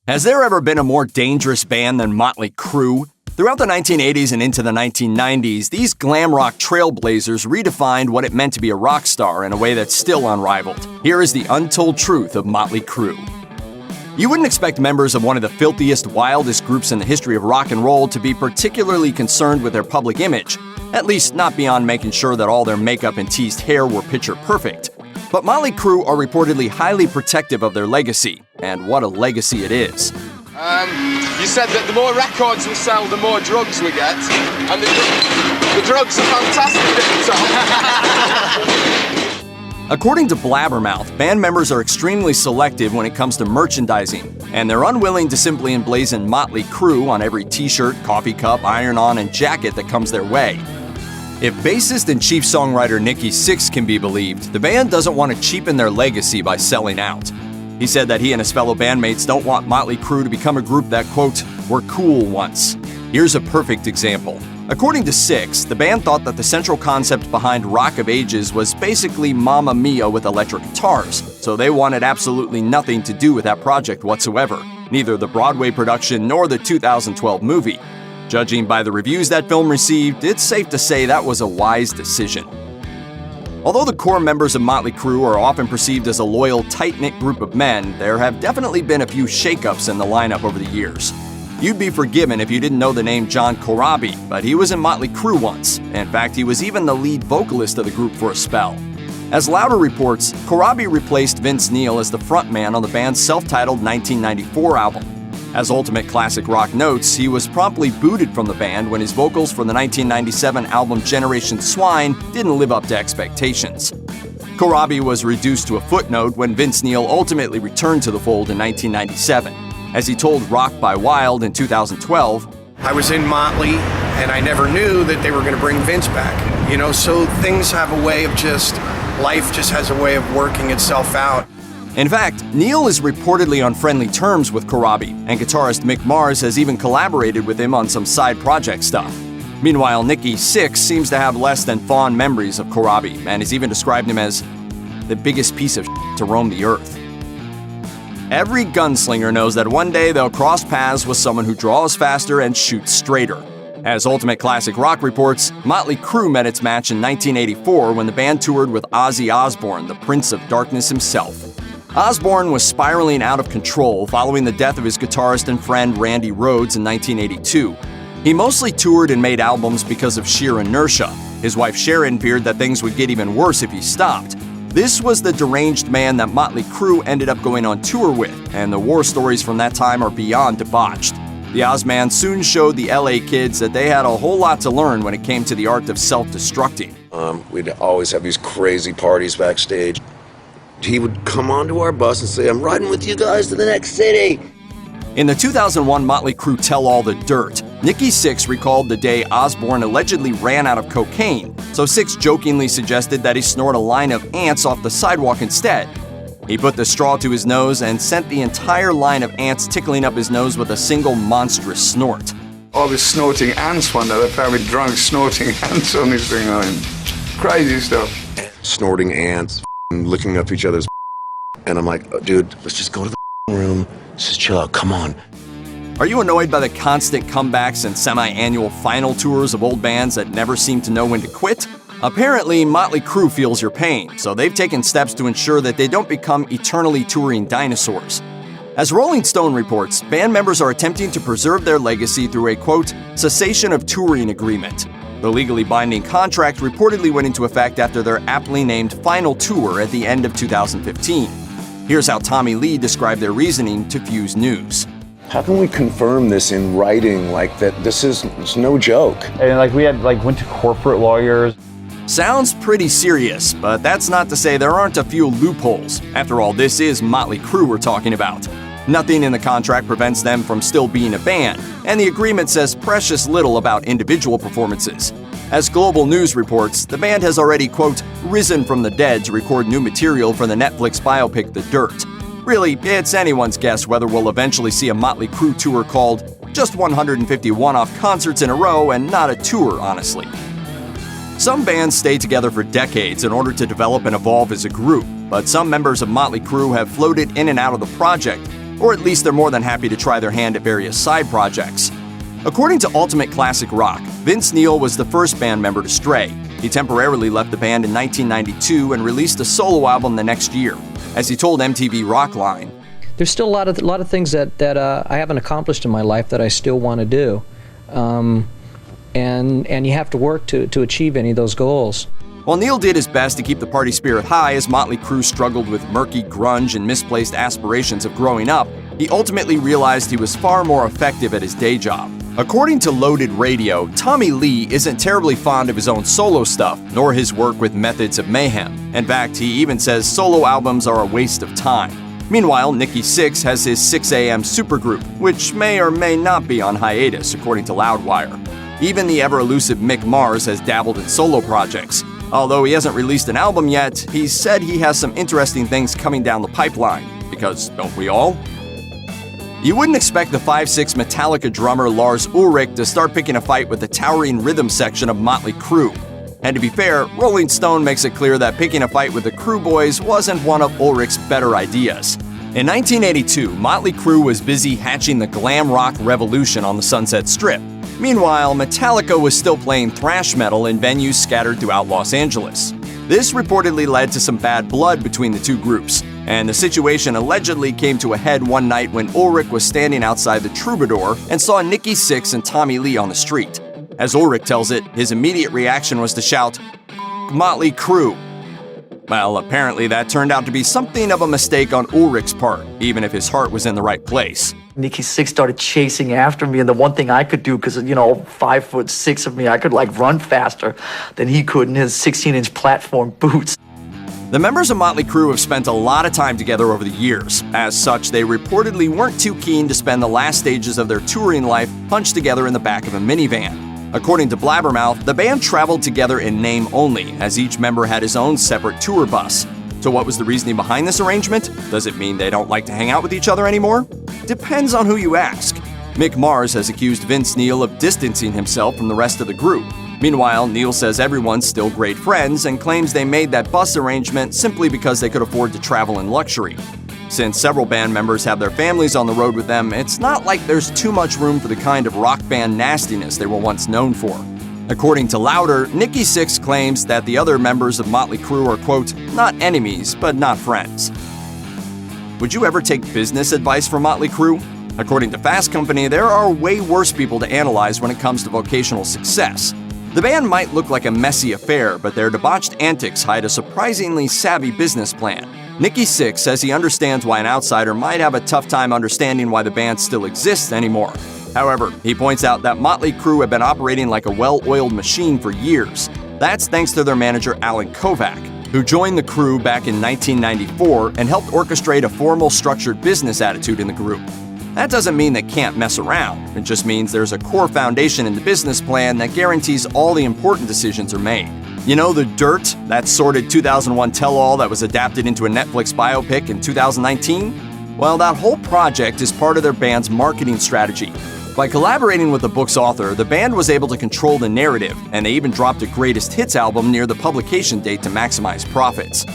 Has there ever been a more dangerous band than Motley Crue? Throughout the 1980s and into the 1990s, these glam rock trailblazers redefined what it meant to be a rock star in a way that's still unrivaled. Here is the untold truth of Motley Crue. You wouldn't expect members of one of the filthiest, wildest groups in the history of rock and roll to be particularly concerned with their public image, at least not beyond making sure that all their makeup and teased hair were picture perfect. But Motley Crue are reportedly highly protective of their legacy, and what a legacy it is. You said that the more records we sell, the more drugs we get, and the drugs are fantastic at the top. According to Blabbermouth, band members are extremely selective when it comes to merchandising, and they're unwilling to simply emblazon Motley Crue on every t-shirt, coffee cup, iron-on, and jacket that comes their way. If bassist and chief songwriter Nikki Sixx can be believed, the band doesn't want to cheapen their legacy by selling out. He said that he and his fellow bandmates don't want Motley Crue to become a group that, quote, were cool once. Here's a perfect example. According to Sixx, the band thought that the central concept behind Rock of Ages was basically Mamma Mia with electric guitars, so they wanted absolutely nothing to do with that project whatsoever, neither the Broadway production nor the 2012 movie. Judging by the reviews that film received, it's safe to say that was a wise decision. Although the core members of Motley Crue are often perceived as a loyal, tight-knit group of men, there have definitely been a few shakeups in the lineup over the years. You'd be forgiven if you didn't know the name John Corabi, but he was in Motley Crue once. In fact, he was even the lead vocalist of the group for a spell. As Louder reports, Corabi replaced Vince Neil as the frontman on the band's self-titled 1994 album. As Ultimate Classic Rock notes, he was promptly booted from the band when his vocals for the 1997 album Generation Swine didn't live up to expectations. Corabi was reduced to a footnote when Vince Neil ultimately returned to the fold in 1997. As he told Rock by Wild in 2012, I was in Motley, and I never knew that they were going to bring Vince back. So things have a way of life just has a way of working itself out. In fact, Neil is reportedly on friendly terms with Corabi, and guitarist Mick Mars has even collaborated with him on some side project stuff. Meanwhile, Nikki Sixx seems to have less than fond memories of Corabi, and has even described him as the biggest piece of shit to roam the earth. Every gunslinger knows that one day they'll cross paths with someone who draws faster and shoots straighter. As Ultimate Classic Rock reports, Motley Crue met its match in 1984 when the band toured with Ozzy Osbourne, the Prince of Darkness himself. Osbourne was spiraling out of control following the death of his guitarist and friend Randy Rhoads in 1982. He mostly toured and made albums because of sheer inertia. His wife Sharon feared that things would get even worse if he stopped. This was the deranged man that Motley Crue ended up going on tour with, and the war stories from that time are beyond debauched. The Ozman soon showed the LA kids that they had a whole lot to learn when it came to the art of self-destructing. We'd always have these crazy parties backstage. He would come onto our bus and say, I'm riding with you guys to the next city. In the 2001 Motley Crue Tell All the Dirt, Nikki Sixx recalled the day Osbourne allegedly ran out of cocaine, so Sixx jokingly suggested that he snort a line of ants off the sidewalk instead. He put the straw to his nose and sent the entire line of ants tickling up his nose with a single monstrous snort. I was snorting ants one day. I found me drunk snorting ants on this thing. Crazy stuff. Snorting ants, licking up each other's, and I'm like, oh, dude, let's just go to the room. Let's just chill out. Come on. Are you annoyed by the constant comebacks and semi-annual final tours of old bands that never seem to know when to quit? Apparently, Motley Crue feels your pain, so they've taken steps to ensure that they don't become eternally touring dinosaurs. As Rolling Stone reports, band members are attempting to preserve their legacy through a, quote, cessation of touring agreement. The legally binding contract reportedly went into effect after their aptly named final tour at the end of 2015. Here's how Tommy Lee described their reasoning to Fuse News. How can we confirm this in writing like that? It's no joke. And we went to corporate lawyers. Sounds pretty serious, but that's not to say there aren't a few loopholes. After all, this is Motley Crue we're talking about. Nothing in the contract prevents them from still being a band, and the agreement says precious little about individual performances. As Global News reports, the band has already, quote, risen from the dead to record new material for the Netflix biopic The Dirt. Really, it's anyone's guess whether we'll eventually see a Motley Crue tour called just 150 one-off concerts in a row and not a tour, honestly. Some bands stay together for decades in order to develop and evolve as a group, but some members of Motley Crue have floated in and out of the project, or at least they're more than happy to try their hand at various side projects. According to Ultimate Classic Rock, Vince Neil was the first band member to stray. He temporarily left the band in 1992 and released a solo album the next year. As he told MTV Rockline, "There's still a lot of things that I haven't accomplished in my life that I still want to do, and you have to work to achieve any of those goals." While Neil did his best to keep the party spirit high as Motley Crue struggled with murky grunge and misplaced aspirations of growing up, he ultimately realized he was far more effective at his day job. According to Loaded Radio, Tommy Lee isn't terribly fond of his own solo stuff, nor his work with Methods of Mayhem. In fact, he even says solo albums are a waste of time. Meanwhile, Nikki Sixx has his 6 a.m. supergroup, which may or may not be on hiatus, according to Loudwire. Even the ever-elusive Mick Mars has dabbled in solo projects. Although he hasn't released an album yet, he said he has some interesting things coming down the pipeline, because don't we all? You wouldn't expect the 5'6" Metallica drummer Lars Ulrich to start picking a fight with the towering rhythm section of Motley Crue. And to be fair, Rolling Stone makes it clear that picking a fight with the Crue boys wasn't one of Ulrich's better ideas. In 1982, Motley Crue was busy hatching the glam rock revolution on the Sunset Strip. Meanwhile, Metallica was still playing thrash metal in venues scattered throughout Los Angeles. This reportedly led to some bad blood between the two groups, and the situation allegedly came to a head one night when Ulrich was standing outside the Troubadour and saw Nikki Sixx and Tommy Lee on the street. As Ulrich tells it, his immediate reaction was to shout, "Motley Crue." Well, apparently that turned out to be something of a mistake on Ulrich's part, even if his heart was in the right place. Nikki Sixx started chasing after me, and the one thing I could do, because, 5'6" of me, I could run faster than he could in his 16-inch platform boots. The members of Motley Crue have spent a lot of time together over the years. As such, they reportedly weren't too keen to spend the last stages of their touring life hunched together in the back of a minivan. According to Blabbermouth, the band traveled together in name only, as each member had his own separate tour bus. So what was the reasoning behind this arrangement? Does it mean they don't like to hang out with each other anymore? Depends on who you ask. Mick Mars has accused Vince Neil of distancing himself from the rest of the group. Meanwhile, Neil says everyone's still great friends and claims they made that bus arrangement simply because they could afford to travel in luxury. Since several band members have their families on the road with them, it's not like there's too much room for the kind of rock band nastiness they were once known for. According to Louder, Nikki Sixx claims that the other members of Motley Crue are, quote, not enemies, but not friends. Would you ever take business advice from Motley Crue? According to Fast Company, there are way worse people to analyze when it comes to vocational success. The band might look like a messy affair, but their debauched antics hide a surprisingly savvy business plan. Nikki Sixx says he understands why an outsider might have a tough time understanding why the band still exists anymore. However, he points out that Motley Crue have been operating like a well-oiled machine for years. That's thanks to their manager Alan Kovac, who joined the Crue back in 1994 and helped orchestrate a formal, structured business attitude in the group. That doesn't mean they can't mess around. It just means there's a core foundation in the business plan that guarantees all the important decisions are made. You know The Dirt, that sordid 2001 tell-all that was adapted into a Netflix biopic in 2019? Well, that whole project is part of their band's marketing strategy. By collaborating with the book's author, the band was able to control the narrative, and they even dropped a greatest hits album near the publication date to maximize profits.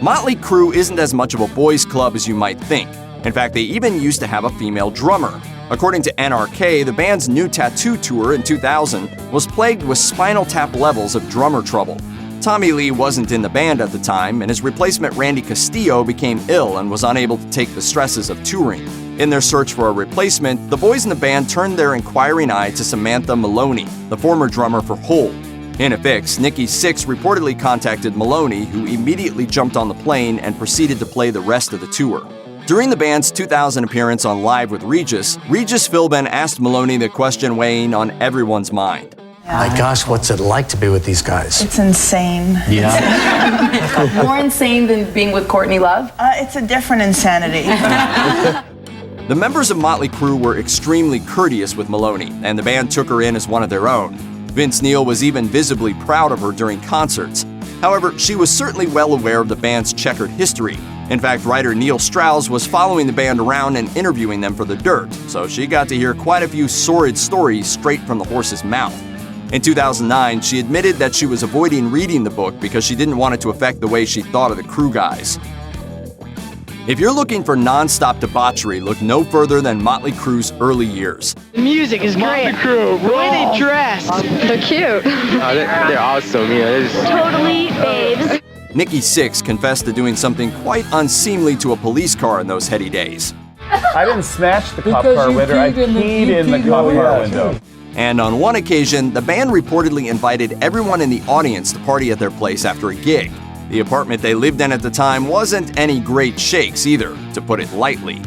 Motley Crue isn't as much of a boys' club as you might think. In fact, they even used to have a female drummer. According to NRK, the band's new tattoo tour in 2000 was plagued with Spinal Tap levels of drummer trouble. Tommy Lee wasn't in the band at the time, and his replacement Randy Castillo became ill and was unable to take the stresses of touring. In their search for a replacement, the boys in the band turned their inquiring eye to Samantha Maloney, the former drummer for Hole. In a fix, Nikki Sixx reportedly contacted Maloney, who immediately jumped on the plane and proceeded to play the rest of the tour. During the band's 2000 appearance on Live with Regis Philbin asked Maloney the question weighing on everyone's mind. My gosh, what's it like to be with these guys? It's insane. Yeah. More insane than being with Courtney Love? It's a different insanity. The members of Motley Crue were extremely courteous with Maloney, and the band took her in as one of their own. Vince Neil was even visibly proud of her during concerts. However, she was certainly well aware of the band's checkered history. In fact, writer Neil Strauss was following the band around and interviewing them for The Dirt, so she got to hear quite a few sordid stories straight from the horse's mouth. In 2009, she admitted that she was avoiding reading the book because she didn't want it to affect the way she thought of the Crue guys. If you're looking for non-stop debauchery, look no further than Motley Crue's early years. The music is great. Motley Crue, the way they dress. They're cute. They're awesome. Totally babes. Nikki Sixx confessed to doing something quite unseemly to a police car in those heady days. I didn't smash the cop car window, I peed in the cop car window. And on one occasion, the band reportedly invited everyone in the audience to party at their place after a gig. The apartment they lived in at the time wasn't any great shakes either, to put it lightly.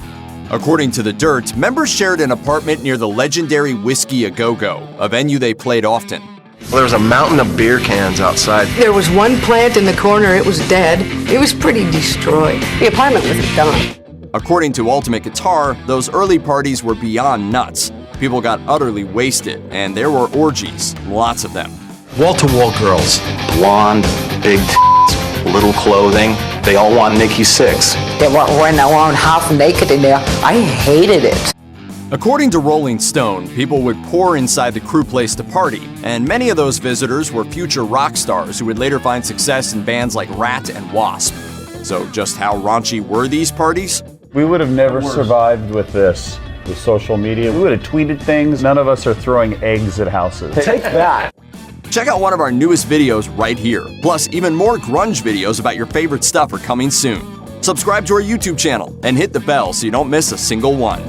According to The Dirt, members shared an apartment near the legendary Whiskey A Go-Go, a venue they played often. Well, there was a mountain of beer cans outside. There was one plant in the corner, it was dead. It was pretty destroyed. The apartment was done. According to Ultimate Guitar, those early parties were beyond nuts. People got utterly wasted, and there were orgies, lots of them. Wall-to-wall girls, blonde, big little clothing. They all want Nikki Sixx. They were wearing their own half naked in there. I hated it. According to Rolling Stone, people would pour inside the Crue place to party, and many of those visitors were future rock stars who would later find success in bands like Rat and Wasp. So just how raunchy were these parties? We would have never survived with this. With social media, we would have tweeted things. None of us are throwing eggs at houses. Take that. Check out one of our newest videos right here. Plus, even more grunge videos about your favorite stuff are coming soon. Subscribe to our YouTube channel and hit the bell so you don't miss a single one.